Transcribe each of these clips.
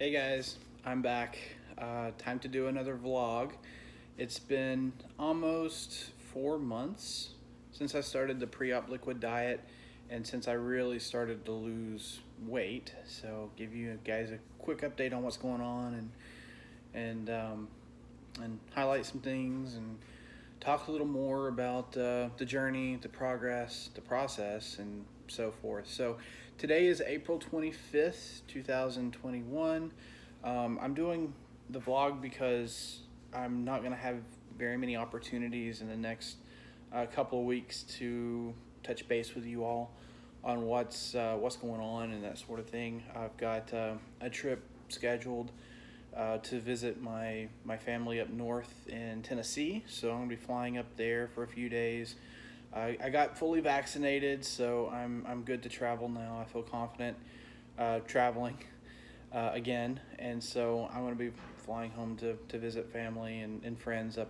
Hey guys, I'm back. Time to do another vlog. It's been almost 4 months since I started the pre-op liquid diet and since I really started to lose weight. So give you guys a quick update on what's going on and highlight some things and talk a little more about the journey, the progress, the process, and so forth. So today is April 25th, 2021. I'm doing the vlog because I'm not going to have very many opportunities in the next couple of weeks to touch base with you all on what's going on and that sort of thing. I've got a trip scheduled to visit my family up north in Tennessee. So I'm gonna be flying up there for a few days. I got fully vaccinated, so I'm good to travel now. I feel confident traveling again, and so I'm gonna be flying home to visit family and friends up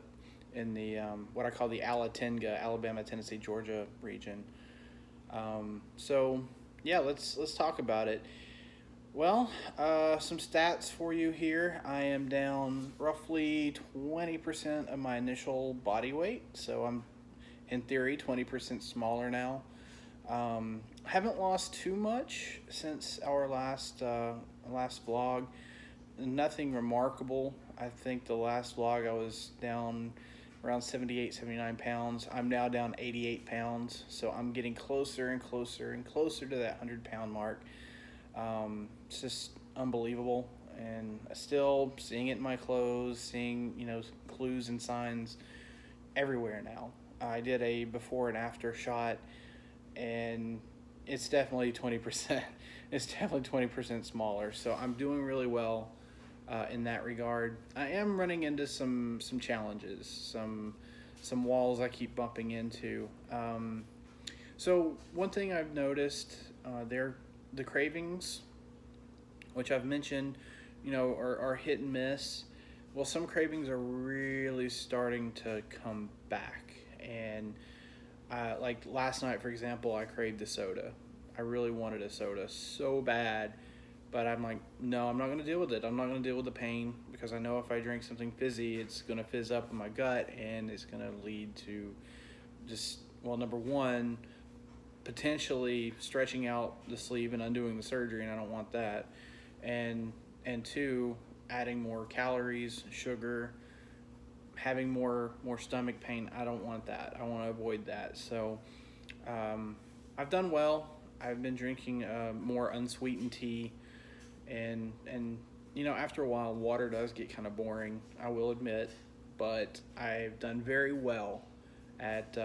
in the what I call the Alatenga, Alabama, Tennessee, Georgia region. So yeah, let's talk about it. Well, some stats for you here. I am down roughly 20% of my initial body weight, so I'm in theory 20% smaller now. Haven't lost too much since our last vlog. Nothing remarkable. I think the last vlog I was down around 78, 79 pounds. I'm now down 88 pounds, so I'm getting closer and closer and closer to that 100-pound mark. It's just unbelievable, and still seeing it in my clothes, seeing clues and signs everywhere now. I did a before and after shot, and it's definitely 20%. It's definitely 20% smaller. So I'm doing really well in that regard. I am running into some challenges, some walls I keep bumping into. So one thing I've noticed, the cravings, which I've mentioned, are hit and miss. Well, some cravings are really starting to come back. And like last night, for example, I craved a soda. I really wanted a soda so bad, but I'm like, no, I'm not going to deal with it. I'm not going to deal with the pain because I know if I drink something fizzy, it's going to fizz up in my gut and it's going to lead to just, well, number one, potentially stretching out the sleeve and undoing the surgery, and I don't want that. And two, adding more calories, sugar, having more stomach pain. I don't want that. I want to avoid that. So I've done well. I've been drinking more unsweetened tea, and after a while, water does get kind of boring, I will admit, but I've done very well at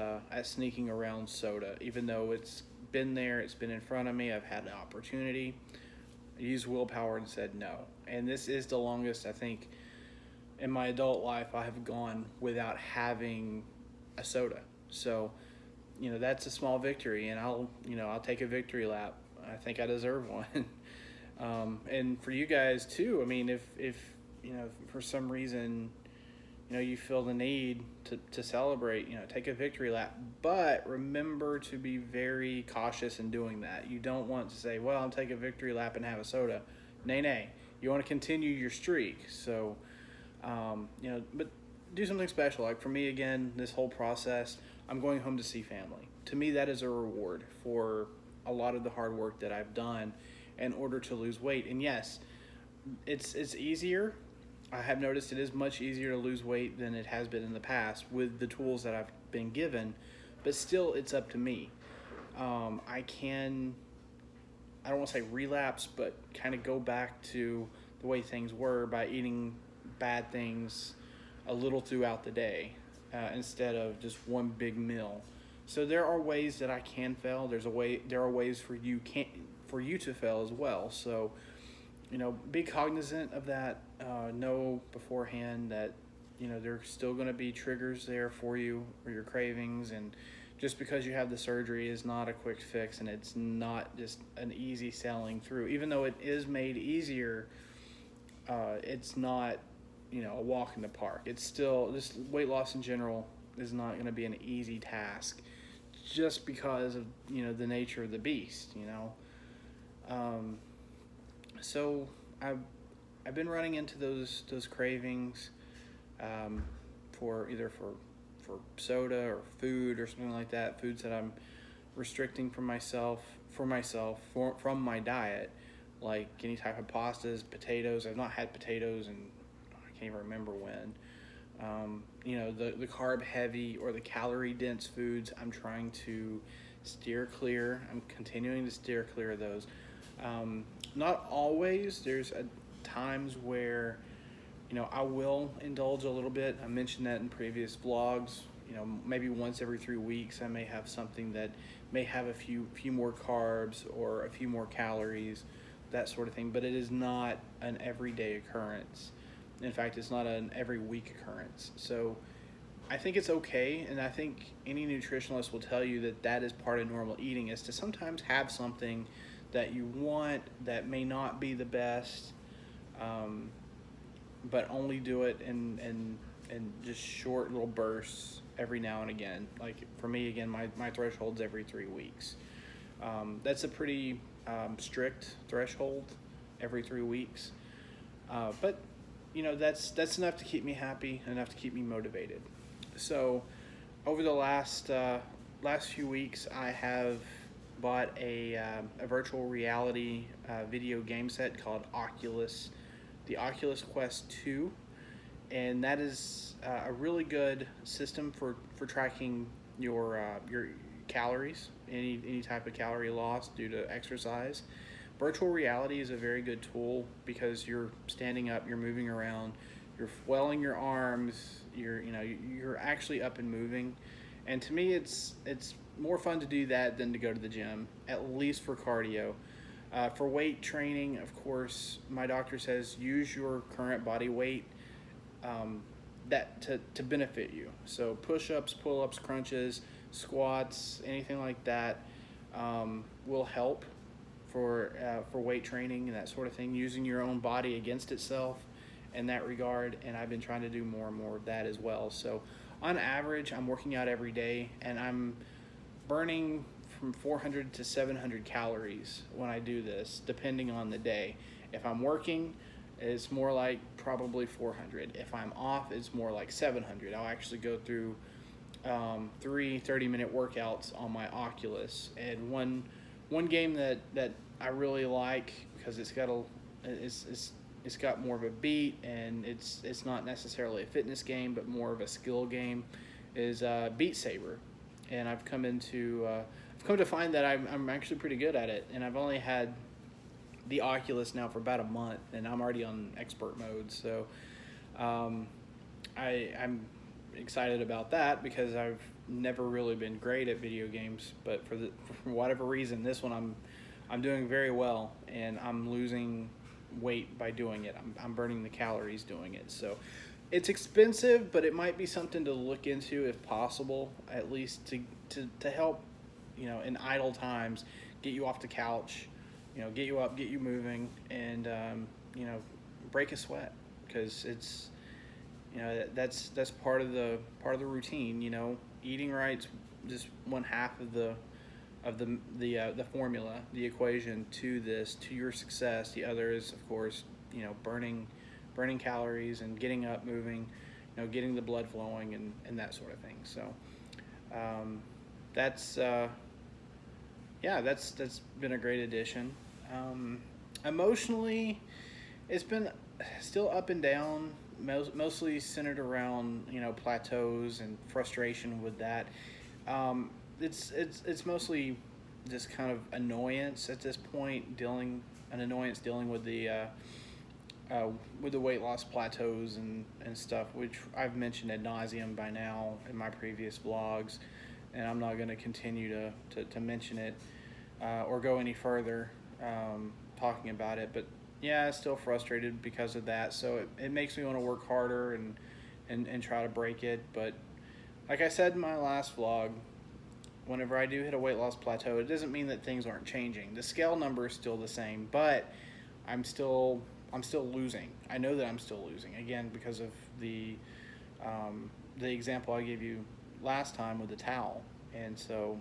sneaking around soda, even though it's been there, it's been in front of me. I've had the opportunity. I used willpower and said no. And this is the longest, I think, in my adult life I have gone without having a soda. So, that's a small victory, and I'll take a victory lap. I think I deserve one. And for you guys too. I mean, if for some reason you feel the need to celebrate, take a victory lap. But remember to be very cautious in doing that. You don't want to say, well, I'll take a victory lap and have a soda. Nay. You want to continue your streak. So, but do something special. Like for me, again, this whole process, I'm going home to see family. To me, that is a reward for a lot of the hard work that I've done in order to lose weight. And yes, it's easier. I have noticed it is much easier to lose weight than it has been in the past with the tools that I've been given, but still it's up to me. I don't want to say relapse, but kind of go back to the way things were by eating bad things a little throughout the day instead of just one big meal. So there are ways that I can fail. There are ways for you to fail as well. So be cognizant of that. Know beforehand that there's still going to be triggers there for you or your cravings, and just because you have the surgery is not a quick fix, and it's not just an easy sailing through. Even though it is made easier, it's not a walk in the park. It's still, just weight loss in general is not going to be an easy task, just because of the nature of the beast. So I've been running into those cravings, for either for soda or food or something like that. Foods that I'm restricting from my diet, like any type of pastas, potatoes. I've not had potatoes and I can't even remember when. The carb heavy or the calorie dense foods, I'm trying to steer clear. I'm continuing to steer clear of those. Not always. There's times where, I will indulge a little bit. I mentioned that in previous vlogs. Maybe once every 3 weeks, I may have something that may have a few more carbs or a few more calories, that sort of thing. But it is not an everyday occurrence. In fact, it's not an every week occurrence. So I think it's okay, and I think any nutritionalist will tell you that that is part of normal eating, is to sometimes have something that you want that may not be the best, but only do it in just short little bursts every now and again. Like for me, again, my threshold's every 3 weeks. That's a pretty strict threshold, every 3 weeks. But that's enough to keep me happy, enough to keep me motivated. So over the last few weeks, I have bought a virtual reality video game set called Oculus, the Oculus Quest 2, and that is a really good system for tracking your calories, any type of calorie loss due to exercise. Virtual reality is a very good tool because you're standing up, you're moving around, you're flailing your arms, you're actually up and moving. And to me, it's more fun to do that than to go to the gym, at least for cardio. For weight training, of course, my doctor says use your current body weight that to benefit you. So push-ups, pull-ups, crunches, squats, anything like that will help for weight training and that sort of thing, using your own body against itself in that regard. And I've been trying to do more and more of that as well. So on average, I'm working out every day, and I'm burning from 400 to 700 calories when I do this, depending on the day. If I'm working, it's more like probably 400. If I'm off, it's more like 700. I'll actually go through 3 30-minute workouts on my Oculus. And one game that I really like, because it's got more of a beat, and it's not necessarily a fitness game but more of a skill game, is Beat Saber. And I've come to find that I'm actually pretty good at it, and I've only had the Oculus now for about a month, and I'm already on expert mode. So I'm excited about that because I've never really been great at video games, but for whatever reason, this one I'm doing very well, and I'm losing weight by doing it. I'm burning the calories doing it. So it's expensive, but it might be something to look into if possible, at least to help, in idle times, get you off the couch, get you up, get you moving, and break a sweat, because it's that's part of the routine. Eating right's just one half of the formula, the equation to your success. The other is, of course, burning calories and getting up, moving, getting the blood flowing, and that sort of thing. So that's been a great addition. Emotionally, it's been still up and down, mostly centered around plateaus and frustration with that. It's mostly just kind of annoyance at this point, dealing with the weight loss plateaus and stuff, which I've mentioned ad nauseum by now in my previous vlogs, and I'm not going to continue to mention it or go any further talking about it. But yeah, still frustrated because of that, so it makes me want to work harder and try to break it. But like I said in my last vlog, whenever I do hit a weight loss plateau, it doesn't mean that things aren't changing. The scale number is still the same, but I'm still losing. I know that I'm still losing, again, because of the example I gave you last time with the towel. And so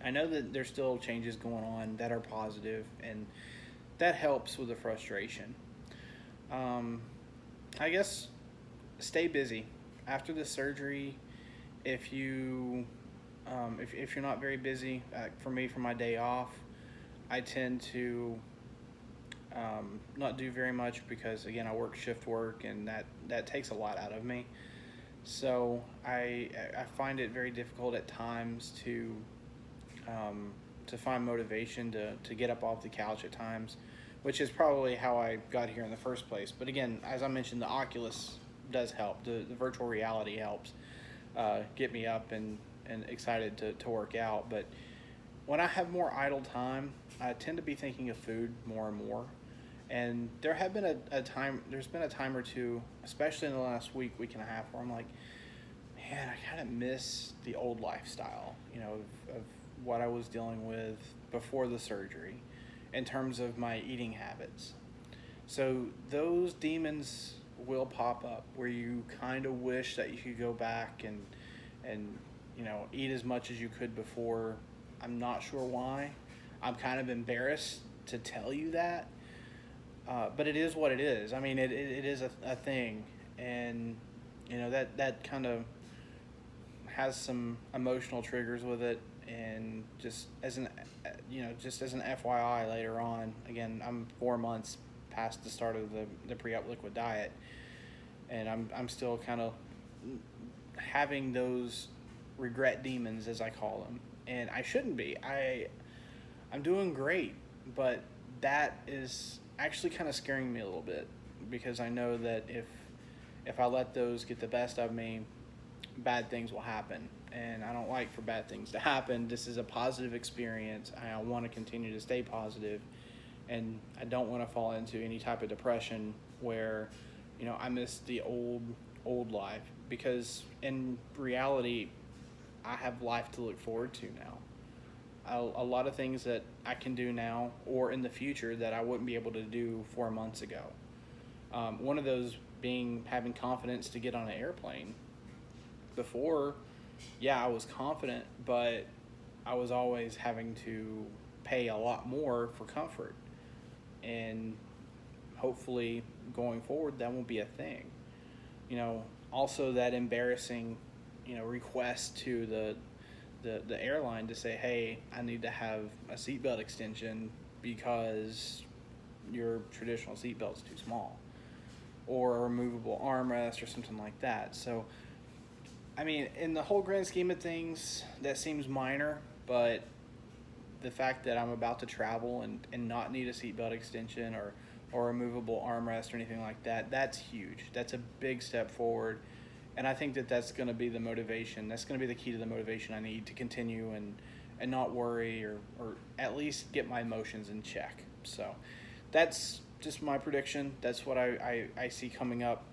I know that there's still changes going on that are positive, and that helps with the frustration. Um, I guess stay busy after the surgery. If you if you're not very busy, for me, for my day off, I tend to not do very much because again I work shift work and that takes a lot out of me. So I find it very difficult at times to find motivation to get up off the couch at times, which is probably how I got here in the first place. But again, as I mentioned, the Oculus does help. The virtual reality helps get me up and excited to work out. But when I have more idle time, I tend to be thinking of food more and more. And there have been there's been a time or two, especially in the last week and a half, where I'm like, man, I kind of miss the old lifestyle, of what I was dealing with before the surgery in terms of my eating habits. So those demons will pop up where you kind of wish that you could go back and eat as much as you could before. I'm not sure why. I'm kind of embarrassed to tell you that, but it is what it is. I mean, it is a thing, and that kind of has some emotional triggers with it. And just as an FYI, later on, again, I'm 4 months past the start of the pre-op liquid diet, and I'm still kind of having those regret demons, as I call them, and I shouldn't be. I'm doing great, but that is actually kind of scaring me a little bit because I know that if I let those get the best of me, bad things will happen. And I don't like for bad things to happen. This is a positive experience. I want to continue to stay positive, and I don't want to fall into any type of depression where, I miss the old life, because in reality, I have life to look forward to now. A lot of things that I can do now or in the future that I wouldn't be able to do 4 months ago. One of those being having confidence to get on an airplane. Before, yeah, I was confident, but I was always having to pay a lot more for comfort. And hopefully going forward, that won't be a thing. Also that embarrassing, request to the airline to say, hey, I need to have a seatbelt extension because your traditional seatbelt's too small, or a removable armrest or something like that. So, I mean, in the whole grand scheme of things, that seems minor, but the fact that I'm about to travel and not need a seatbelt extension or a removable armrest or anything like that, that's huge. That's a big step forward. And I think that's going to be the motivation. That's going to be the key to the motivation I need to continue and not worry, or at least get my emotions in check. So that's just my prediction. That's what I see coming up,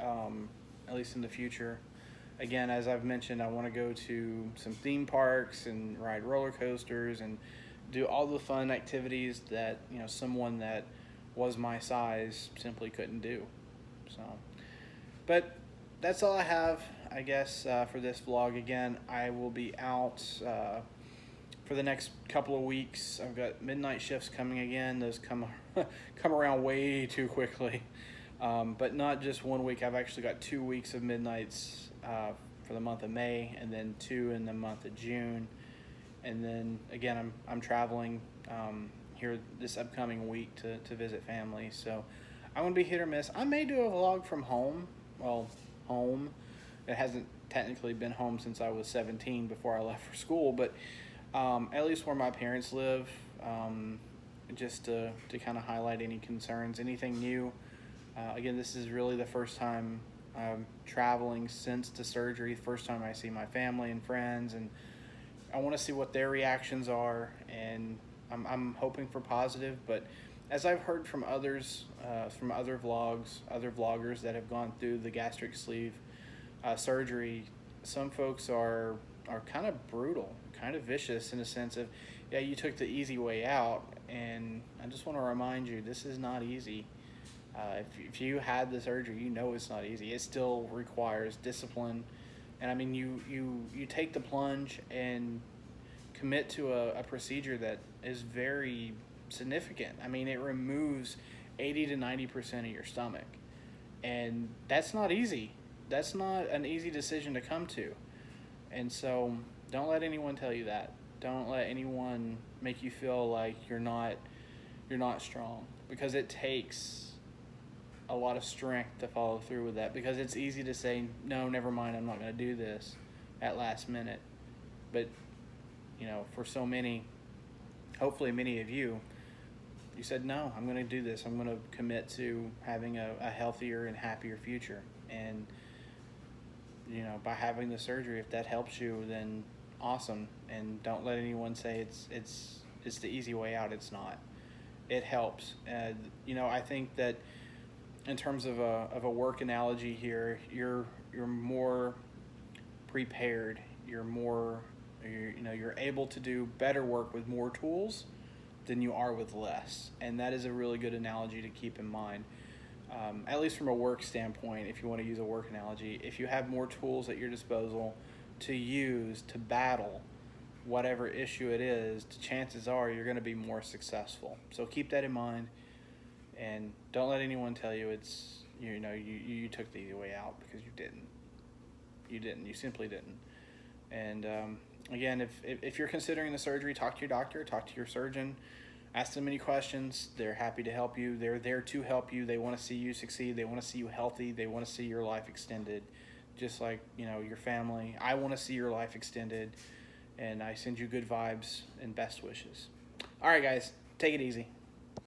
at least in the future. Again, as I've mentioned, I want to go to some theme parks and ride roller coasters and do all the fun activities that someone that was my size simply couldn't do. So, but that's all I have, I guess, for this vlog. Again, I will be out for the next couple of weeks. I've got midnight shifts coming again. Those come around way too quickly. But not just 1 week. I've actually got 2 weeks of midnights for the month of May, and then 2 in the month of June. And then again, I'm traveling here this upcoming week to visit family. So I'm gonna be hit or miss. I may do a vlog from home. Well, home. It hasn't technically been home since I was 17 before I left for school, but at least where my parents live, just to kind of highlight any concerns, anything new. Again, this is really the first time I'm traveling since the surgery, first time I see my family and friends, and I want to see what their reactions are, and I'm hoping for positive. But as I've heard from others, from other vloggers that have gone through the gastric sleeve surgery, some folks are kind of brutal, kind of vicious in the sense of, yeah, you took the easy way out, and I just want to remind you, this is not easy. If you had the surgery, it's not easy. It still requires discipline, and I mean, you take the plunge and commit to a procedure that is very significant. I mean, it removes 80 to 90% of your stomach. And that's not easy. That's not an easy decision to come to. And so don't let anyone tell you that. Don't let anyone make you feel like you're not strong, because it takes a lot of strength to follow through with that, because it's easy to say, no, never mind, I'm not going to do this at last minute. But, for so many, hopefully many of you, you said, no, I'm going to do this. I'm going to commit to having a healthier and happier future. And, by having the surgery, if that helps you, then awesome. And don't let anyone say it's the easy way out. It's not. It helps. I think that in terms of a work analogy here, you're more prepared. You're able to do better work with more tools than you are with less. And that is a really good analogy to keep in mind. At least from a work standpoint, if you want to use a work analogy, if you have more tools at your disposal to use to battle whatever issue it is, the chances are you're going to be more successful. So keep that in mind, and don't let anyone tell you it's, you took the easy way out, because you didn't. You simply didn't. And again, if you're considering the surgery, talk to your doctor, talk to your surgeon. Ask them any questions. They're happy to help you. They're there to help you. They want to see you succeed. They want to see you healthy. They want to see your life extended, just like, your family. I want to see your life extended, and I send you good vibes and best wishes. All right, guys, take it easy.